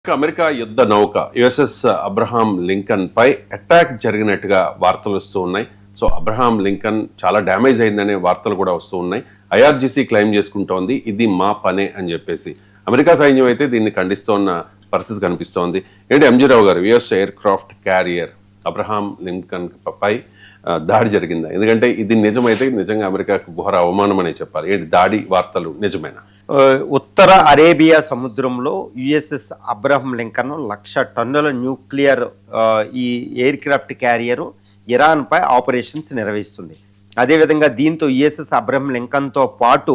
America యుద్ధ నౌక USS Abraham Lincoln పై attack జరిగినట్టుగా వార్తలు వస్తూ ఉన్నాయి. సో అబ్రహాం లింకన్ చాలా డ్యామేజ్ అయిందనే వార్తలు కూడా వస్తూ ఉన్నాయి. ఐఆర్జీసీ క్లెయిమ్ చేసుకుంటోంది ఇది మా పనే అని చెప్పేసి. అమెరికా సైన్యం అయితే దీన్ని ఖండిస్తోన్న పరిస్థితి కనిపిస్తోంది. ఏంటి ఎంజీ రావు గారు, US aircraft carrier Abraham Lincoln పై దాడి జరిగిందా? ఎందుకంటే ఇది నిజమైతే నిజంగా అమెరికాకు ఘోర అవమానం అనే చెప్పాలి. ఏంటి దాడి వార్తలు నిజమేనా? ఉత్తర అరేబియా సముద్రంలో యుఎస్ఎస్ అబ్రహం లింకన్ 1,00,000 టన్నుల న్యూక్లియర్ ఈ ఎయిర్ క్రాఫ్ట్ క్యారియరు ఇరాన్పై ఆపరేషన్స్ నిర్వహిస్తుంది. అదేవిధంగా దీంతో యుఎస్ఎస్ అబ్రహం లింకన్తో పాటు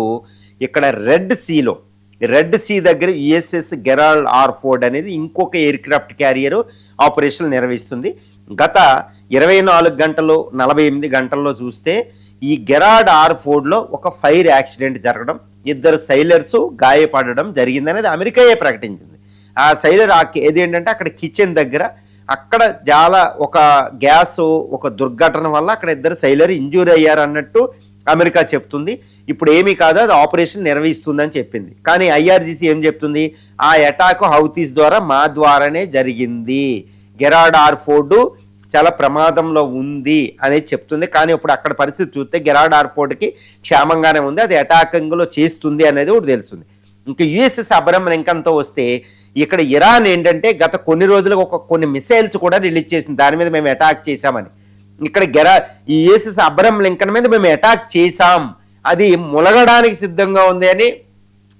ఇక్కడ రెడ్ సీ దగ్గర యుఎస్ఎస్ గెరాల్డ్ ఆర్ ఫోర్డ్ అనేది ఇంకొక ఎయిర్ క్రాఫ్ట్ క్యారియరు ఆపరేషన్ నిర్వహిస్తుంది. గత 24 గంటలు 48 గంటల్లో చూస్తే ఈ గెరాల్డ్ ఆర్ ఫోర్డ్లో ఒక ఫైర్ యాక్సిడెంట్ జరగడం, 2 సైలర్స్ గాయపడడం జరిగిందనేది అమెరికాయే ప్రకటించింది. ఆ సైలర్ ఏదేంటంటే అక్కడ కిచెన్ దగ్గర అక్కడ చాలా ఒక గ్యాస్ ఒక దుర్ఘటన వల్ల అక్కడ 2 సైలర్ ఇంజూరీ అయ్యారు అన్నట్టు అమెరికా చెప్తుంది. ఇప్పుడు ఏమీ కాదు, అది ఆపరేషన్ నిర్వహిస్తుందని చెప్పింది. కానీ ఐఆర్జీసీ ఏం చెప్తుంది? ఆ అటాక్ హౌతీస్ ద్వారా మా ద్వారానే జరిగింది, గెరాల్డ్ ఆర్ ఫోర్డ్ చాలా ప్రమాదంలో ఉంది అనేది చెప్తుంది. కానీ ఇప్పుడు అక్కడ పరిస్థితి చూస్తే గెరాల్డ్ ఆర్ ఫోర్డ్కి క్షేమంగానే ఉంది, అది అటాకింగ్లో చేస్తుంది అనేది ఒకటి తెలుస్తుంది. ఇంకా యుఎస్ఎస్ అబ్రహం లింకన్తో వస్తే ఇక్కడ ఇరాన్ ఏంటంటే గత కొన్ని రోజులకు కొన్ని మిసైల్స్ కూడా రిలీజ్ చేసింది, దాని మీద మేము అటాక్ చేశామని. ఇక్కడ ఈ యుఎస్ఎస్ అబ్రహం లింకన్ మీద మేము అటాక్ చేశాం, అది ములగడానికి సిద్ధంగా ఉంది అని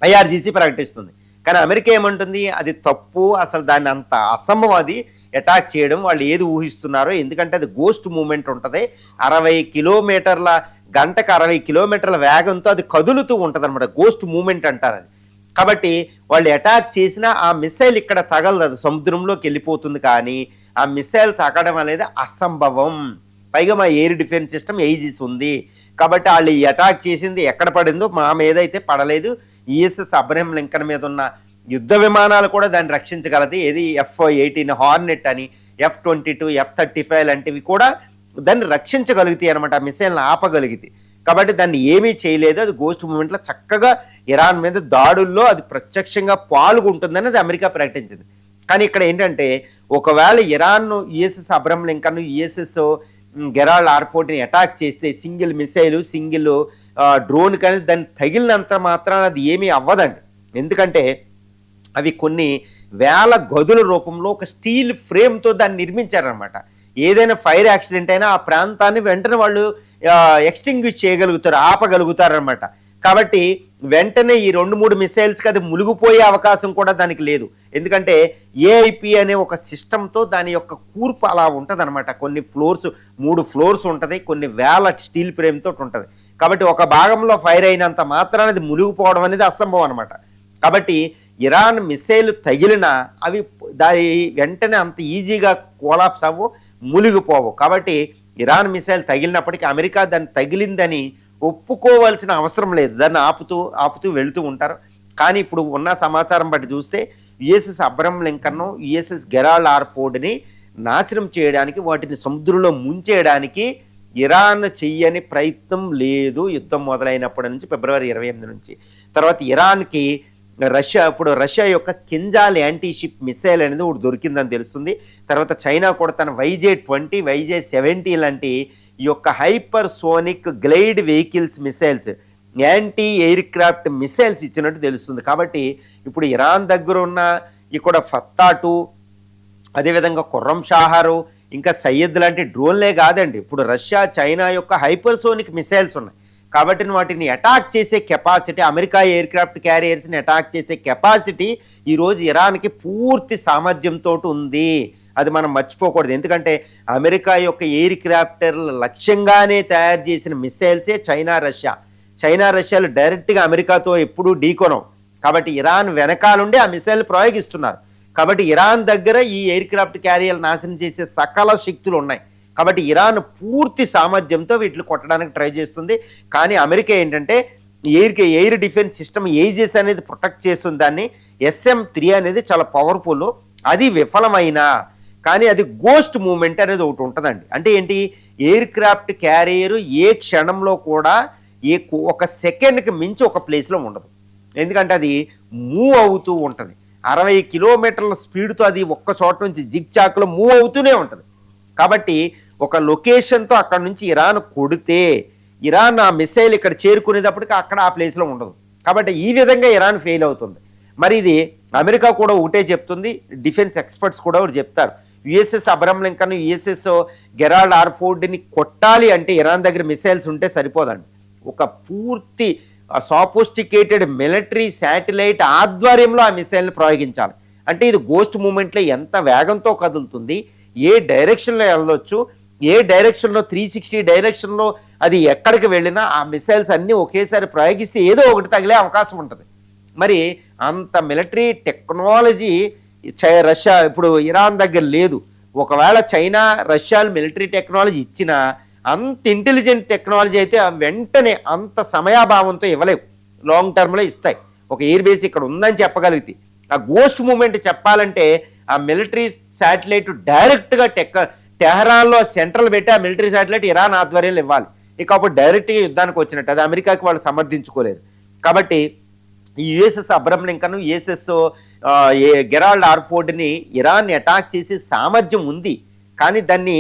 ఐఆర్జీసీ ప్రకటిస్తుంది. కానీ అమెరికా ఏమంటుంది? అది తప్పు, అసలు దాన్ని అంత అసంభవం అది అటాక్ చేయడం. వాళ్ళు ఏది ఊహిస్తున్నారో, ఎందుకంటే అది గోస్ట్ మూమెంట్ ఉంటుంది, 60 కిలోమీటర్ల గంటకు 60 కిలోమీటర్ల వేగంతో అది కదులుతూ ఉంటుంది అనమాట, గోస్ట్ మూమెంట్ అంటారు అది. కాబట్టి వాళ్ళు అటాక్ చేసినా ఆ మిసైల్ ఇక్కడ తగలదు, అది సముద్రంలోకి వెళ్ళిపోతుంది. కానీ ఆ మిసైల్ తగడం అనేది అసంభవం. పైగా మా ఎయిర్ డిఫెన్స్ సిస్టమ్ ఎయిజీస్ ఉంది కాబట్టి వాళ్ళు ఈ అటాక్ చేసింది ఎక్కడ పడిందో మా మీద అయితే పడలేదు. యుఎస్ఎస్ అబ్రహం లింకన్ మీద ఉన్న యుద్ధ విమానాలు కూడా దాన్ని రక్షించగలది. ఏది F-18 హార్నెట్ అని, F-22, F-35 లాంటివి కూడా దాన్ని రక్షించగలుగుతాయి అనమాట, ఆ మిసైల్ని ఆపగలిగితే. కాబట్టి దాన్ని ఏమీ చేయలేదు, అది గోస్ట్ మూమెంట్లో చక్కగా ఇరాన్ మీద దాడుల్లో అది ప్రత్యక్షంగా పాల్గొంటుందని అది అమెరికా ప్రకటించింది. కానీ ఇక్కడ ఏంటంటే ఒకవేళ Iran USS Abraham Lincoln USS Gerald R ఫోర్డ్ని అటాక్ చేస్తే సింగిల్ మిసైలు సింగిల్ డ్రోన్ కానీ దాన్ని తగిలినంత మాత్రాన అది ఏమీ అవ్వదండి. ఎందుకంటే అవి కొన్ని వేల గదుల రూపంలో ఒక స్టీల్ ఫ్రేమ్తో దాన్ని నిర్మించారనమాట. ఏదైనా ఫైర్ యాక్సిడెంట్ అయినా ఆ ప్రాంతాన్ని వెంటనే వాళ్ళు ఎక్స్టింగ్విష్ చేయగలుగుతారు, ఆపగలుగుతారనమాట. కాబట్టి వెంటనే ఈ 2-3 మిసైల్స్కి అది మునిగిపోయే అవకాశం కూడా దానికి లేదు. ఎందుకంటే ఏఐపి అనే ఒక సిస్టంతో దాని యొక్క కూర్పు అలా ఉంటుంది అనమాట. కొన్ని ఫ్లోర్స్ 3 ఫ్లోర్స్ ఉంటుంది, కొన్ని వేల స్టీల్ ఫ్రేమ్తో ఉంటుంది. కాబట్టి ఒక భాగంలో ఫైర్ అయినంత మాత్రాన అది మునిగిపోవడం అనేది అసంభవం అనమాట. కాబట్టి ఇరాన్ మిసైల్ తగిలినా అవి దాని వెంటనే అంత ఈజీగా కోలాప్స్ అవ్వు, మునిగిపోవు. కాబట్టి ఇరాన్ మిసైల్ తగిలినప్పటికీ అమెరికా దాన్ని తగిలిందని ఒప్పుకోవాల్సిన అవసరం లేదు, దాన్ని ఆపుతూ వెళుతూ ఉంటారు. కానీ ఇప్పుడు ఉన్న సమాచారం బట్టి చూస్తే USS Abraham Lincoln USS Gerald R ఫోర్డ్ని నాశనం చేయడానికి, వాటిని సముద్రంలో ముంచేయడానికి ఇరాన్ చెయ్యని ప్రయత్నం లేదు. యుద్ధం మొదలైనప్పటి నుంచి ఫిబ్రవరి 28 నుంచి తర్వాత ఇరాన్కి రష్యా యొక్క కింజాల్ యాంటీషిప్ మిసైల్ అనేది ఒకటి దొరికిందని తెలుస్తుంది. తర్వాత చైనా కూడా తన YJ-20 YJ-70 లాంటి ఈ యొక్క hyper sonic glide vehicles missiles, anti air craft missiles ఇచ్చినట్టు తెలుస్తుంది. కాబట్టి ఇప్పుడు ఇరాన్ దగ్గర ఉన్న ఇక్కడ ఫత్తా-2, అదేవిధంగా ఖుర్రం షాహరు, ఇంకా సయ్యద్ లాంటి డ్రోన్లే కాదండి, ఇప్పుడు రష్యా చైనా యొక్క హైపర్ సోనిక్ మిసైల్స్ ఉన్నాయి. కాబట్టి వాటిని అటాక్ చేసే కెపాసిటీ, అమెరికా ఎయిర్ క్రాఫ్ట్ క్యారియర్స్ని అటాక్ చేసే కెపాసిటీ ఈరోజు ఇరాన్కి పూర్తి సామర్థ్యంతో ఉంది. అది మనం మర్చిపోకూడదు. ఎందుకంటే అమెరికా యొక్క ఎయిర్ క్రాఫ్టర్ల లక్ష్యంగానే తయారు చేసిన మిసైల్సే చైనా రష్యాలు డైరెక్ట్గా అమెరికాతో ఎప్పుడూ ఢీకొనం. కాబట్టి ఇరాన్ వెనకాలండి ఆ మిసైల్ ప్రయోగిస్తున్నారు. కాబట్టి ఇరాన్ దగ్గర ఈ ఎయిర్ క్రాఫ్ట్ క్యారియర్లు నాశనం చేసే సకల శక్తులు ఉన్నాయి. కాబట్టి ఇరాన్ పూర్తి సామర్థ్యంతో వీటిని కొట్టడానికి ట్రై చేస్తుంది. కానీ అమెరికా ఏంటంటే ఎయిర్ డిఫెన్స్ సిస్టమ్ ఎయిజెస్ అనేది ప్రొటెక్ట్ చేస్తుంది దాన్ని. SM-3 అనేది చాలా పవర్ఫుల్, అది విఫలమైనా కానీ అది గోస్ట్ మూమెంట్ అనేది ఒకటి ఉంటుందండి. అంటే ఏంటి? ఎయిర్ క్రాఫ్ట్ క్యారియర్ ఏ క్షణంలో కూడా ఒక సెకండ్కి మించి ఒక ప్లేస్లో ఉండదు, ఎందుకంటే అది మూవ్ అవుతూ ఉంటుంది. 60 కిలోమీటర్ల స్పీడ్తో అది ఒక్క చోట నుంచి జిగ్జాక్లో మూవ్ అవుతూనే ఉంటుంది. కాబట్టి ఒక లొకేషన్తో అక్కడ నుంచి ఇరాన్ కొడితే ఇరాన్ ఆ మిసైల్ ఇక్కడ చేరుకునేటప్పటికి అక్కడ ఆ ప్లేస్లో ఉండదు. కాబట్టి ఈ విధంగా ఇరాన్ ఫెయిల్ అవుతుంది. మరి ఇది అమెరికా కూడా ఒకటే చెప్తుంది, డిఫెన్స్ ఎక్స్పర్ట్స్ కూడా ఒకటి చెప్తారు. USS Abraham Lincoln, USS Gerald R ఫోర్డ్ని కొట్టాలి అంటే ఇరాన్ దగ్గర మిసైల్స్ ఉంటే సరిపోదండి. ఒక పూర్తి సాఫిస్టికేటెడ్ మిలిటరీ శాటిలైట్ ఆధ్వర్యంలో ఆ మిసైల్ని ప్రయోగించాలి. అంటే ఇది గోస్ట్ మూమెంట్లో ఎంత వేగంతో కదులుతుంది, ఏ డైరెక్షన్లో వెళ్ళొచ్చు, ఏ డైరెక్షన్లో 360 డైరెక్షన్లో అది ఎక్కడికి వెళ్ళినా ఆ మిసైల్స్ అన్నీ ఒకేసారి ప్రయోగిస్తే ఏదో ఒకటి తగిలే అవకాశం ఉంటుంది. మరి అంత మిలిటరీ టెక్నాలజీ రష్యా ఇప్పుడు ఇరాన్ దగ్గర లేదు. ఒకవేళ చైనా రష్యాలు మిలిటరీ టెక్నాలజీ ఇచ్చినా అంత ఇంటెలిజెంట్ టెక్నాలజీ అయితే వెంటనే అంత సమయాభావంతో ఇవ్వలేవు, లాంగ్ టర్మ్లో ఇస్తాయి. ఒక ఎయిర్ బేస్ ఇక్కడ ఉందని చెప్పగలిగితే ఆ గోస్ట్ మూమెంట్ చెప్పాలంటే ఆ మిలిటరీ శాటిలైట్ డైరెక్ట్గా టెహరాన్లో సెంట్రల్ పెట్టి ఆ మిలిటరీ శాటిలైట్ ఇరాన్ ఆధ్వర్యంలో ఇవ్వాలి. ఇక అప్పుడు డైరెక్ట్గా యుద్ధానికి వచ్చినట్టు, అది అమెరికాకి వాళ్ళు సమర్థించుకోలేదు. కాబట్టి ఈ USS Abraham Lincoln, USS Gerald R ఫోర్డ్ని ఇరాన్ని అటాక్ చేసే సామర్థ్యం ఉంది, కానీ దాన్ని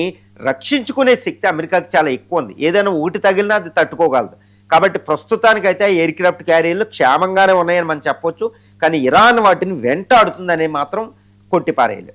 రక్షించుకునే శక్తి అమెరికాకి చాలా ఎక్కువ ఉంది. ఏదైనా ఊటి తగిలినా అది తట్టుకోగలదు. కాబట్టి ప్రస్తుతానికైతే ఎయిర్ క్రాఫ్ట్ క్యారియర్లు క్షేమంగానే ఉన్నాయని మనం చెప్పొచ్చు, కానీ ఇరాన్ వాటిని వెంటాడుతుందనే మాత్రం కొట్టిపారేయలేదు.